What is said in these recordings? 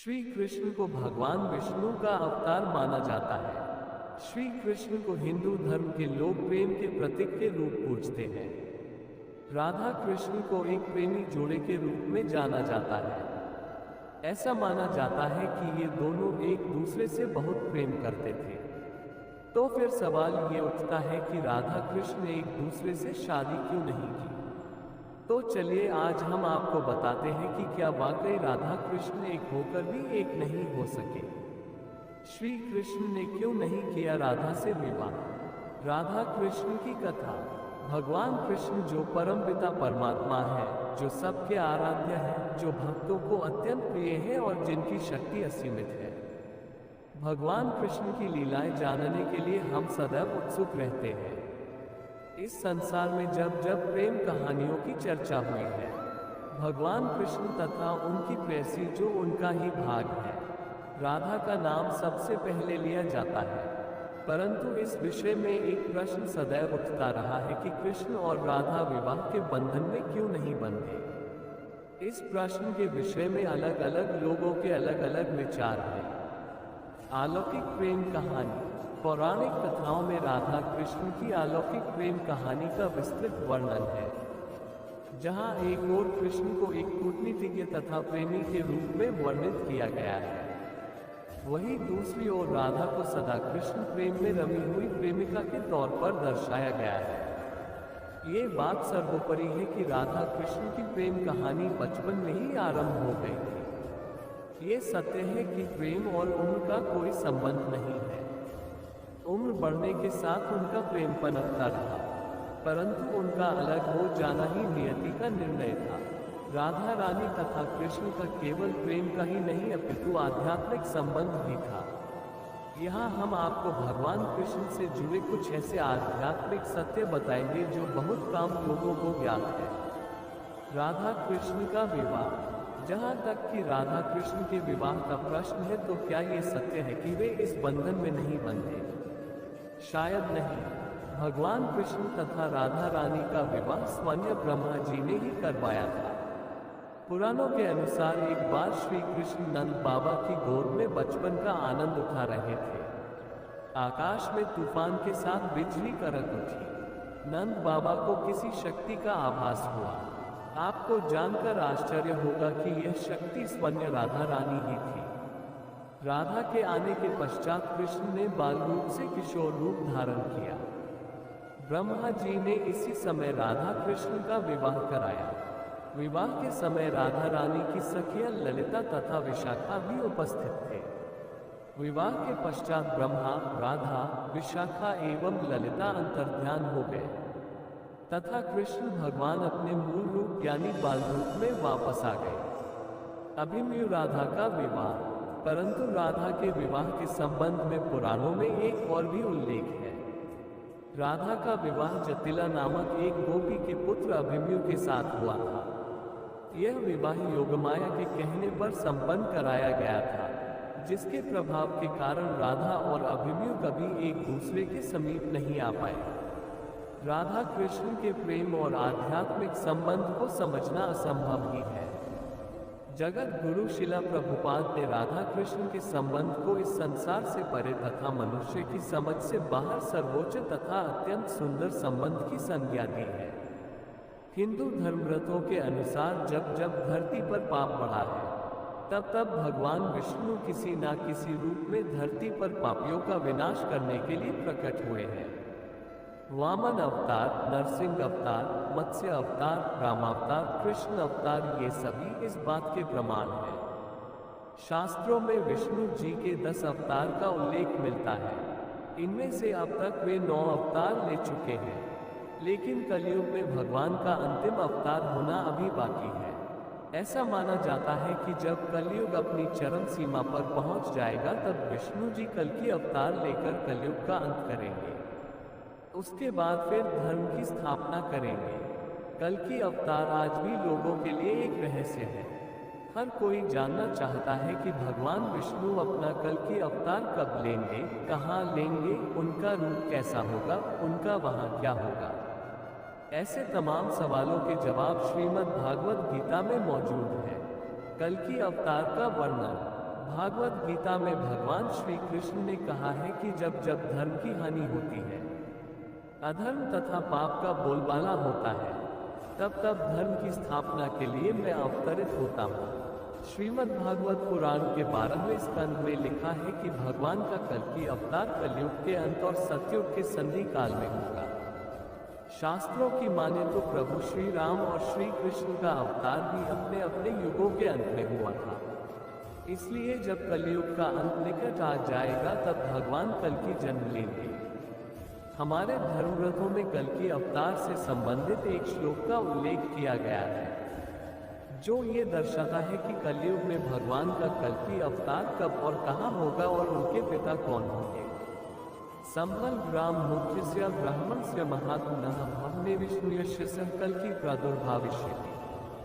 श्री कृष्ण को भगवान विष्णु का अवतार माना जाता है। श्री कृष्ण को हिंदू धर्म के लोग प्रेम के प्रतीक के रूप पूजते हैं। राधा कृष्ण को एक प्रेमी जोड़े के रूप में जाना जाता है। ऐसा माना जाता है कि ये दोनों एक दूसरे से बहुत प्रेम करते थे। तो फिर सवाल ये उठता है कि राधा कृष्ण एक दूसरे से शादी क्यों नहीं की। तो चलिए आज हम आपको बताते हैं कि क्या वाकई राधा कृष्ण एक होकर भी एक नहीं हो सके। श्री कृष्ण ने क्यों नहीं किया राधा से विवाह। राधा कृष्ण की कथा। भगवान कृष्ण जो परमपिता परमात्मा है, जो सबके आराध्य है, जो भक्तों को अत्यंत प्रिय है और जिनकी शक्ति असीमित है। भगवान कृष्ण की लीलाएं जानने के लिए हम सदैव उत्सुक रहते हैं। इस संसार में जब जब प्रेम कहानियों की चर्चा हुई है, भगवान कृष्ण तथा उनकी प्रेयसी जो उनका ही भाग है, राधा का नाम सबसे पहले लिया जाता है। परंतु इस विषय में एक प्रश्न सदैव उठता रहा है कि कृष्ण और राधा विवाह के बंधन में क्यों नहीं बंधे। इस प्रश्न के विषय में अलग अलग लोगों के अलग अलग विचार हैं। अलौकिक प्रेम कहानी। पौराणिक कथाओं में राधा कृष्ण की अलौकिक प्रेम कहानी का विस्तृत वर्णन है, जहां एक ओर कृष्ण को एक कूटनीतिज्ञ तथा प्रेमी के रूप में वर्णित किया गया है, वहीं दूसरी ओर राधा को सदा कृष्ण प्रेम में रमी हुई प्रेमिका के तौर पर दर्शाया गया है। ये बात सर्वोपरि है कि राधा कृष्ण की प्रेम कहानी बचपन में ही आरंभ हो गई थी। ये सत्य है कि प्रेम और उम्र का कोई संबंध नहीं है। उम्र बढ़ने के साथ उनका प्रेम पनपता रहा, परंतु उनका अलग हो जाना ही नियति का निर्णय था। राधा रानी तथा कृष्ण का केवल प्रेम का ही नहीं अपितु आध्यात्मिक संबंध भी था। यहाँ हम आपको भगवान कृष्ण से जुड़े कुछ ऐसे आध्यात्मिक सत्य बताएंगे जो बहुत कम लोगों को ज्ञात है। राधा कृष्ण का विवाह। जहाँ तक कि राधा कृष्ण के विवाह का प्रश्न है, तो क्या ये सत्य है कि वे इस बंधन में नहीं बंधे? शायद नहीं। भगवान कृष्ण तथा राधा रानी का विवाह स्वयं ब्रह्मा जी ने ही करवाया था। पुराणों के अनुसार एक बार श्री कृष्ण नंद बाबा की गोद में बचपन का आनंद उठा रहे थे। आकाश में तूफान के साथ बिजली कड़क उठी। नंद बाबा को किसी शक्ति का आभास हुआ। आपको जानकर आश्चर्य होगा कि यह शक्ति स्वयं राधा रानी ही थी। राधा के आने के पश्चात कृष्ण ने बाल रूप से किशोर रूप धारण किया। ब्रह्मा जी ने इसी समय राधा कृष्ण का विवाह कराया। विवाह के समय राधा रानी की सखियां ललिता तथा विशाखा भी उपस्थित थे। विवाह के पश्चात ब्रह्मा, राधा, विशाखा एवं ललिता अंतर्ध्यान हो गए तथा कृष्ण भगवान अपने मूल रूप यानी बाल रूप में वापस आ गए। अभिमन्यु राधा का विवाह। परंतु राधा के विवाह के संबंध में पुराणों में एक और भी उल्लेख है। राधा का विवाह जटिला नामक एक गोपी के पुत्र अभिमन्यु के साथ हुआ था। यह विवाह योगमाया के कहने पर संपन्न कराया गया था, जिसके प्रभाव के कारण राधा और अभिमन्यु कभी एक दूसरे के समीप नहीं आ पाए। राधा कृष्ण के प्रेम और आध्यात्मिक संबंध को समझना असंभव ही है। जगत गुरु शिला प्रभुपाद ने राधा कृष्ण के संबंध को इस संसार से परे तथा मनुष्य की समझ से बाहर सर्वोच्च तथा अत्यंत सुंदर संबंध की संज्ञा दी है। हिंदू धर्मव्रतों के अनुसार जब जब धरती पर पाप बढ़ा है, तब तब भगवान विष्णु किसी न किसी रूप में धरती पर पापियों का विनाश करने के लिए प्रकट हुए हैं। वामन अवतार, नरसिंह अवतार, मत्स्य अवतार, रामावतार, कृष्ण अवतार, ये सभी इस बात के प्रमाण हैं। शास्त्रों में विष्णु जी के 10 अवतार का उल्लेख मिलता है। इनमें से अब तक वे 9 अवतार ले चुके हैं, लेकिन कलयुग में भगवान का अंतिम अवतार होना अभी बाकी है। ऐसा माना जाता है कि जब कलयुग अपनी चरम सीमा पर पहुंच जाएगा, तब विष्णु जी कल्कि अवतार लेकर कलयुग का अंत करेंगे। उसके बाद फिर धर्म की स्थापना करेंगे। कल्कि अवतार आज भी लोगों के लिए एक रहस्य है। हर कोई जानना चाहता है कि भगवान विष्णु अपना कल्कि अवतार कब लेंगे, कहाँ लेंगे, उनका रूप कैसा होगा, उनका वहाँ क्या होगा। ऐसे तमाम सवालों के जवाब श्रीमद् भागवत गीता में मौजूद हैं। कल्कि अवतार का वर्णन। भागवत गीता में भगवान श्री कृष्ण ने कहा है कि जब जब धर्म की हानि होती है, अधर्म तथा पाप का बोलबाला होता है, तब तब धर्म की स्थापना के लिए मैं अवतरित होता हूँ। श्रीमद् भागवत पुराण के 12वें स्कंद में लिखा है कि भगवान का कल्कि अवतार कलयुग के अंत और सतयुग के संधि काल में होगा। शास्त्रों की माने तो प्रभु श्री राम और श्री कृष्ण का अवतार भी अपने अपने युगों के अंत में हुआ था। इसलिए जब कलयुग का अंत निकट आ जाएगा तब भगवान कल्कि जन्म लेंगे। हमारे धर्मग्रंथों में कल्कि अवतार से संबंधित एक श्लोक का उल्लेख किया गया है, जो ये दर्शाता है कि कलयुग में भगवान का कल्कि अवतार कब और कहाँ होगा और उनके पिता कौन होंगे। संभल ग्राम मुख्यस्य ब्राह्मणस्य महात्मनः भवने विष्णुयस्य सह कल्कि प्रादुर्भाविष्यति।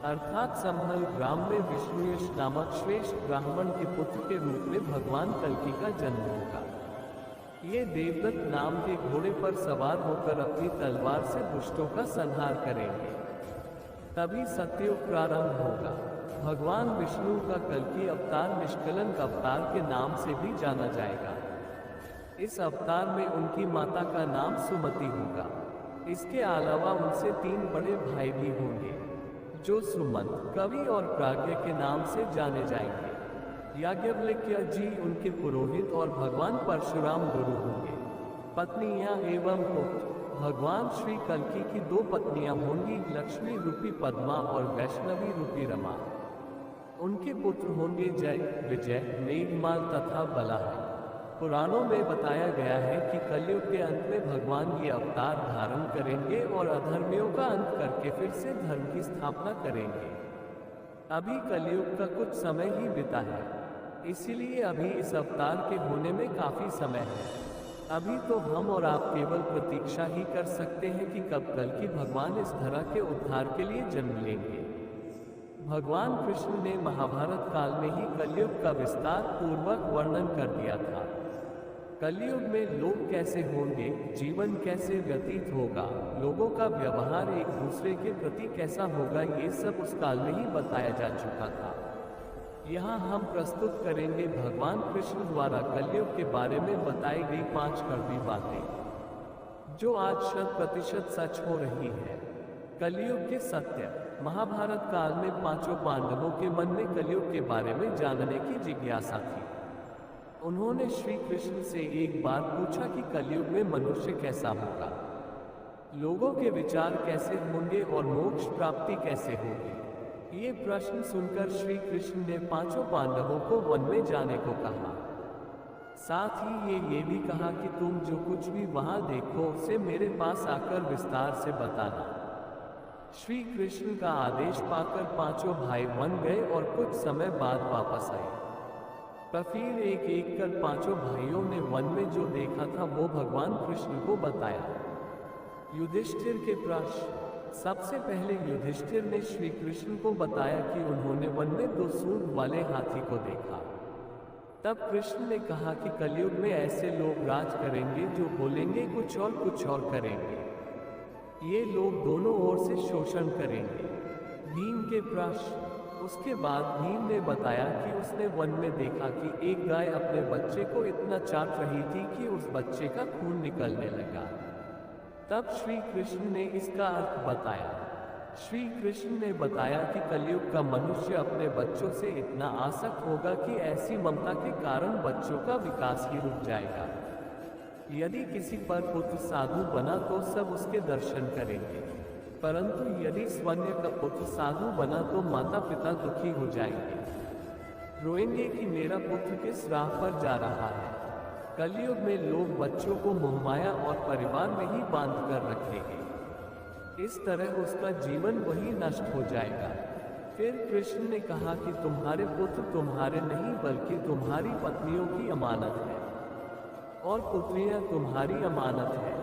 अर्थात संभल ग्राम में विष्णुयश नामक श्रेष्ठ ब्राह्मण के पुत्र के रूप में भगवान कल्कि का जन्म होगा। ये देवदत्त नाम के घोड़े पर सवार होकर अपनी तलवार से दुष्टों का संहार करेंगे। तभी सतयुग प्रारंभ होगा। भगवान विष्णु का कल्कि अवतार निष्कलंक अवतार के नाम से भी जाना जाएगा। इस अवतार में उनकी माता का नाम सुमति होगा। इसके अलावा उनसे 3 बड़े भाई भी होंगे, जो सुमंत, कवि और प्राज्ञ के नाम से जाने जाएंगे। याज्ञवल्क्य जी उनके पुरोहित और भगवान परशुराम गुरु होंगे। पत्नियां एवं पुत्र, भगवान श्री कल्कि की 2 पत्नियां होंगी, लक्ष्मी रूपी पद्मा और वैष्णवी रूपी रमा। उनके पुत्र होंगे जय, विजय, मेघमाल तथा बलाह। पुराणों में बताया गया है कि कलयुग के अंत में भगवान ये अवतार धारण करेंगे और अधर्मियों का अंत करके फिर से धर्म की स्थापना करेंगे। अभी कलयुग का कुछ समय ही बीता है, इसीलिए अभी इस अवतार के होने में काफी समय है। अभी तो हम और आप केवल प्रतीक्षा ही कर सकते हैं कि कब कल्कि भगवान इस धरा के उद्धार के लिए जन्म लेंगे। भगवान कृष्ण ने महाभारत काल में ही कलयुग का विस्तार पूर्वक वर्णन कर दिया था। कलयुग में लोग कैसे होंगे, जीवन कैसे व्यतीत होगा, लोगों का व्यवहार एक दूसरे के प्रति कैसा होगा, ये सब उस काल में ही बताया जा चुका था। यहाँ हम प्रस्तुत करेंगे भगवान कृष्ण द्वारा कलयुग के बारे में बताई गई 5 कड़वी बातें, जो आज 100% सच हो रही है। कलयुग के सत्य। महाभारत काल में 5 पांडवों के मन में कलयुग के बारे में जानने की जिज्ञासा थी। उन्होंने श्री कृष्ण से एक बार पूछा कि कलयुग में मनुष्य कैसा होगा, लोगों के विचार कैसे होंगे और मोक्ष प्राप्ति कैसे होगी। ये प्रश्न सुनकर श्री कृष्ण ने 5 पांडवों को वन में जाने को कहा। साथ ही ये भी कहा कि तुम जो कुछ भी वहां देखो उसे मेरे पास आकर विस्तार से बताना। श्री कृष्ण का आदेश पाकर 5 भाई वन गए और कुछ समय बाद वापस आए। फिर एक एक कर 5 भाइयों ने वन में जो देखा था वो भगवान कृष्ण को बताया। युधिष्ठिर के प्रश्न। सबसे पहले युधिष्ठिर ने श्री कृष्ण को बताया कि उन्होंने वन में 2 सूंड वाले हाथी को देखा। तब कृष्ण ने कहा कि कलयुग में ऐसे लोग राज करेंगे जो बोलेंगे कुछ और करेंगे। ये लोग दोनों ओर से शोषण करेंगे। भीम के प्रश्न। उसके बाद भीम ने बताया कि उसने वन में देखा कि एक गाय अपने बच्चे को इतना चाट रही थी कि उस बच्चे का खून निकलने लगा। तब श्री कृष्ण ने इसका अर्थ बताया। श्री कृष्ण ने बताया कि कलयुग का मनुष्य अपने बच्चों से इतना आसक्त होगा कि ऐसी ममता के कारण बच्चों का विकास ही रुक जाएगा। यदि किसी पर पुत्र साधु बना तो सब उसके दर्शन करेंगे, परंतु यदि स्वन्य का पुत्र साधु बना तो माता पिता दुखी हो जाएंगे, रोएंगे कि मेरा पुत्र किस राह पर जा रहा है। कलयुग में लोग बच्चों को मोहमाया और परिवार में ही बांध कर रखेंगे। इस तरह उसका जीवन वही नष्ट हो जाएगा। फिर कृष्ण ने कहा कि तुम्हारे पुत्र तुम्हारे नहीं बल्कि तुम्हारी पत्नियों की अमानत है और पुत्रियां तुम्हारी अमानत है।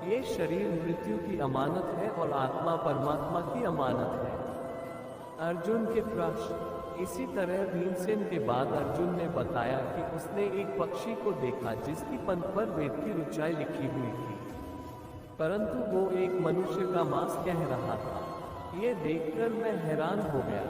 ये शरीर मृत्यु की अमानत है और आत्मा परमात्मा की अमानत है। अर्जुन के प्रश्न। इसी तरह भीमसेन के बाद अर्जुन ने बताया कि उसने एक पक्षी को देखा जिसकी पंख पर वेद की ऋचाई लिखी हुई थी, परंतु वो एक मनुष्य का मांस कह रहा था। ये देखकर मैं हैरान हो गया।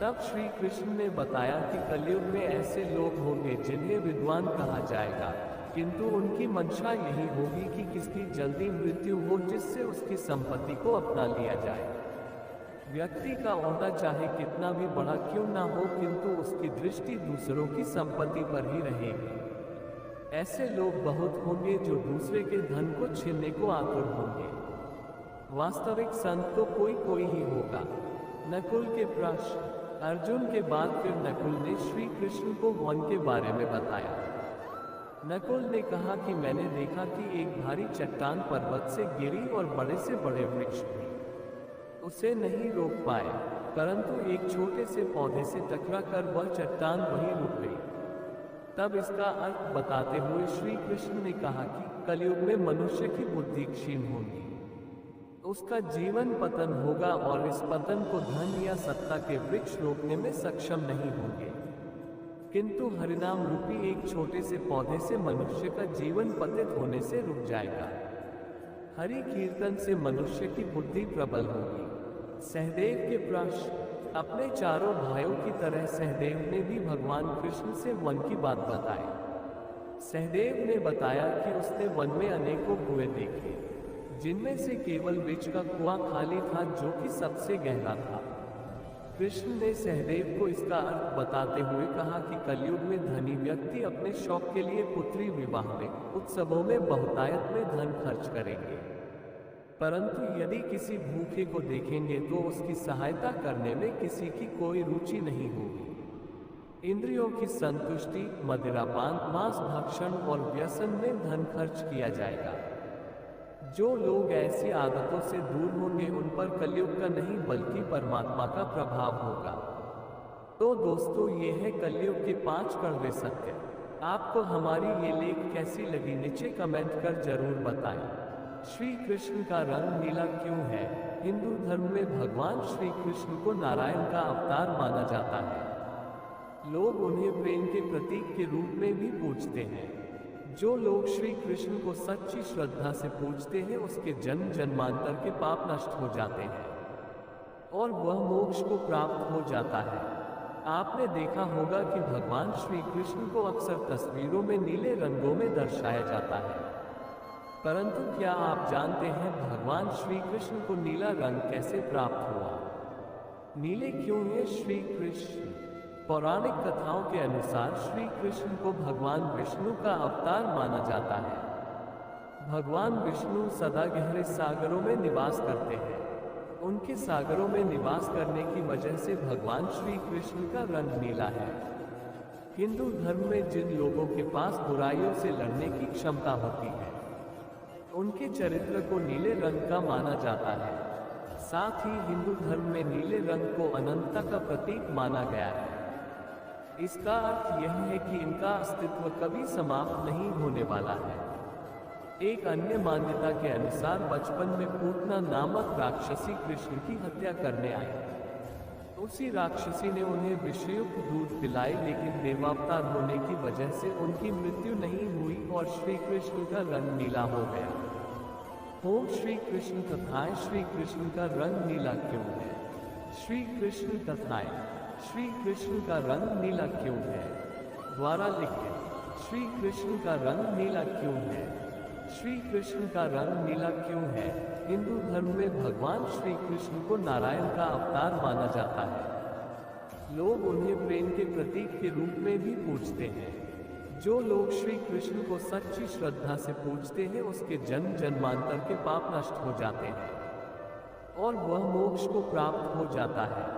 तब श्री कृष्ण ने बताया कि कलयुग में ऐसे लोग होंगे जिन्हें विद्वान कहा जाएगा, किंतु उनकी मंशा यही होगी कि किसकी जल्दी मृत्यु हो जिससे उसकी संपत्ति को अपना लिया जाए। व्यक्ति का ओहदा चाहे कितना भी बड़ा क्यों ना हो, किंतु उसकी दृष्टि दूसरों की संपत्ति पर ही रहेगी। ऐसे लोग बहुत होंगे जो दूसरे के धन को छीनने को आतुर होंगे। वास्तविक संत तो कोई कोई ही होगा। नकुल के प्रश्न। अर्जुन के बाद फिर नकुल ने श्री कृष्ण को वन के बारे में बताया। नकुल ने कहा कि मैंने देखा कि एक भारी चट्टान पर्वत से गिरी और बड़े से बड़े वृक्ष भी उसे नहीं रोक पाए, परंतु एक छोटे से पौधे से टकरा कर वह चट्टान वहीं रुक गई। तब इसका अर्थ बताते हुए श्री कृष्ण ने कहा कि कलयुग में मनुष्य की बुद्धि क्षीण होगी, उसका जीवन पतन होगा और इस पतन को धन या सत्ता के वृक्ष रोकने में सक्षम नहीं होंगे, किंतु हरिनाम रूपी एक छोटे से पौधे से मनुष्य का जीवन पतित होने से रुक जाएगा। हरि कीर्तन से मनुष्य की बुद्धि प्रबल होगी। सहदेव के प्रश्न। अपने चारों भाइयों की तरह सहदेव ने भी भगवान कृष्ण से वन की बात बताई। सहदेव ने बताया कि उसने वन में अनेकों कुएं देखे, जिनमें से केवल बीच का कुआं खाली था जो कि सबसे गहरा था। कृष्ण ने सहदेव को इसका अर्थ बताते हुए कहा कि कलयुग में धनी व्यक्ति अपने शौक के लिए पुत्री विवाह में, उत्सवों में बहुतायत में धन खर्च करेंगे, परंतु यदि किसी भूखे को देखेंगे तो उसकी सहायता करने में किसी की कोई रुचि नहीं होगी। इंद्रियों की संतुष्टि, मदिरापान, मांस भक्षण और व्यसन में धन खर्च किया जाएगा। जो लोग ऐसी आदतों से दूर होंगे उन पर कलयुग का नहीं बल्कि परमात्मा का प्रभाव होगा। तो दोस्तों, ये है कलयुग के 5 कड़वे सत्य। आपको हमारी ये लेख कैसी लगी नीचे कमेंट कर जरूर बताएं। श्री कृष्ण का रंग नीला क्यों है? हिंदू धर्म में भगवान श्री कृष्ण को नारायण का अवतार माना जाता है। लोग उन्हें प्रेम के प्रतीक के रूप में भी पूजते हैं। जो लोग श्री कृष्ण को सच्ची श्रद्धा से पूजते हैं उसके जन्म जन्मांतर के पाप नष्ट हो जाते हैं और वह मोक्ष को प्राप्त हो जाता है। आपने देखा होगा कि भगवान श्री कृष्ण को अक्सर तस्वीरों में नीले रंगों में दर्शाया जाता है, परंतु क्या आप जानते हैं भगवान श्री कृष्ण को नीला रंग कैसे प्राप्त हुआ? नीले क्यों है श्री कृष्ण? पौराणिक कथाओं के अनुसार श्री कृष्ण को भगवान विष्णु का अवतार माना जाता है। भगवान विष्णु सदा गहरे सागरों में निवास करते हैं। उनके सागरों में निवास करने की वजह से भगवान श्री कृष्ण का रंग नीला है। हिंदू धर्म में जिन लोगों के पास बुराइयों से लड़ने की क्षमता होती है, उनके चरित्र को नीले रंग का माना जाता है। साथ ही हिंदू धर्म में नीले रंग को अनंतता का प्रतीक माना गया है। इसका अर्थ यह है कि इनका अस्तित्व कभी समाप्त नहीं होने वाला है। एक अन्य मान्यता के अनुसार बचपन में पूतना नामक राक्षसी कृष्ण की हत्या करने आई। उसी राक्षसी ने उन्हें विषयुक्त दूध पिलाई, लेकिन देवावतार होने की वजह से उनकी मृत्यु नहीं हुई और श्री कृष्ण का रंग नीला हो गया। ओम श्री कृष्ण कथाएं। श्री कृष्ण का रंग नीला क्यों है? श्री कृष्ण कथाएं। श्री कृष्ण का रंग नीला क्यों है? द्वारा लिखे। श्री कृष्ण का रंग नीला क्यों है? श्री कृष्ण का रंग नीला क्यों है? हिंदू धर्म में भगवान श्री कृष्ण को नारायण का अवतार माना जाता है। लोग उन्हें प्रेम के प्रतीक के रूप में भी पूजते हैं। जो लोग श्री कृष्ण को सच्ची श्रद्धा से पूजते हैं उसके जन्म जन्मांतर के पाप नष्ट हो जाते हैं और वह मोक्ष को प्राप्त हो जाता है।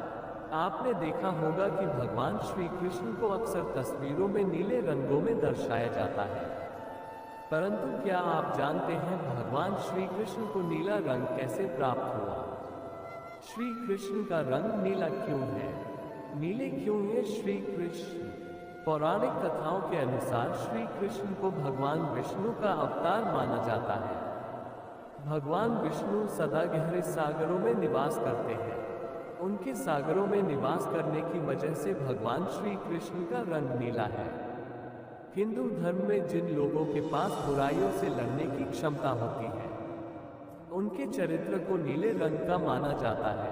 आपने देखा होगा कि भगवान श्री कृष्ण को अक्सर तस्वीरों में नीले रंगों में दर्शाया जाता है, परंतु क्या आप जानते हैं भगवान श्री कृष्ण को नीला रंग कैसे प्राप्त हुआ? श्री कृष्ण का रंग नीला क्यों है? नीले क्यों है श्री कृष्ण? पौराणिक कथाओं के अनुसार श्री कृष्ण को भगवान विष्णु का अवतार माना जाता है। भगवान विष्णु सदा गहरे सागरों में निवास करते हैं। उनके सागरों में निवास करने की वजह से भगवान श्री कृष्ण का रंग नीला है। हिंदू धर्म में जिन लोगों के पास बुराइयों से लड़ने की क्षमता होती है, उनके चरित्र को नीले रंग का माना जाता है।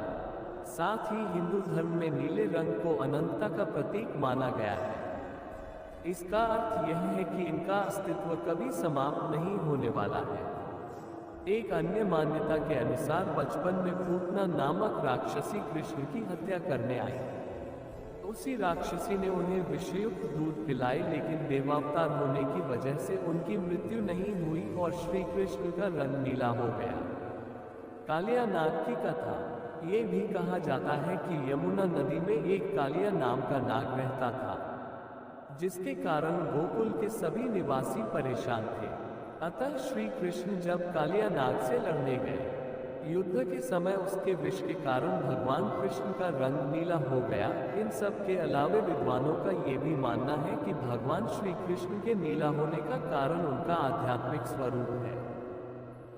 साथ ही हिंदू धर्म में नीले रंग को अनंतता का प्रतीक माना गया है। इसका अर्थ यह है कि इनका अस्तित्व कभी समाप्त नहीं होने वाला है। एक अन्य मान्यता के अनुसार बचपन में पूतना नामक राक्षसी कृष्ण की हत्या करने आई। उसी राक्षसी ने उन्हें विषयुक्त दूध पिलाई, लेकिन देवावतार होने की वजह से उनकी मृत्यु नहीं हुई और श्री कृष्ण का रंग नीला हो गया। कालिया नाग की कथा। ये भी कहा जाता है कि यमुना नदी में एक कालिया नाम का नाग रहता था, जिसके कारण गोकुल के सभी निवासी परेशान थे। अतः श्री कृष्ण जब कालिया नाग से लड़ने गए, युद्ध के समय उसके विष के कारण भगवान कृष्ण का रंग नीला हो गया। इन सब के अलावे विद्वानों का ये भी मानना है कि भगवान श्री कृष्ण के नीला होने का कारण उनका आध्यात्मिक स्वरूप है।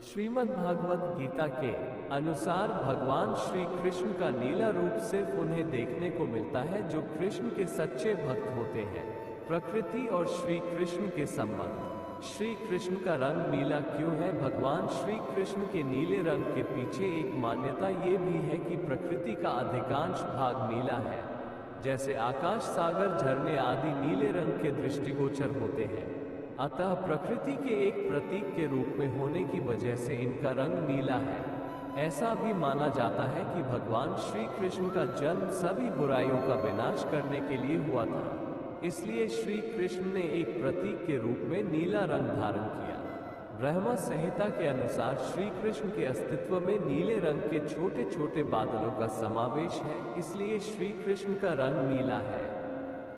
श्रीमद् भागवत गीता के अनुसार भगवान श्री कृष्ण का नीला रूप सिर्फ उन्हें देखने को मिलता है जो कृष्ण के सच्चे भक्त होते हैं। प्रकृति और श्री कृष्ण के संबंध। श्री कृष्ण का रंग नीला क्यों है? भगवान श्री कृष्ण के नीले रंग के पीछे एक मान्यता ये भी है कि प्रकृति का अधिकांश भाग नीला है, जैसे आकाश, सागर, झरने आदि नीले रंग के दृष्टिगोचर होते हैं। अतः प्रकृति के एक प्रतीक के रूप में होने की वजह से इनका रंग नीला है। ऐसा भी माना जाता है कि भगवान श्री कृष्ण का जन्म सभी बुराइयों का विनाश करने के लिए हुआ था, इसलिए श्री कृष्ण ने एक प्रतीक के रूप में नीला रंग धारण किया। ब्रह्म संहिता के अनुसार श्री कृष्ण के अस्तित्व में नीले रंग के छोटे छोटे बादलों का समावेश है, इसलिए श्री कृष्ण का रंग नीला है।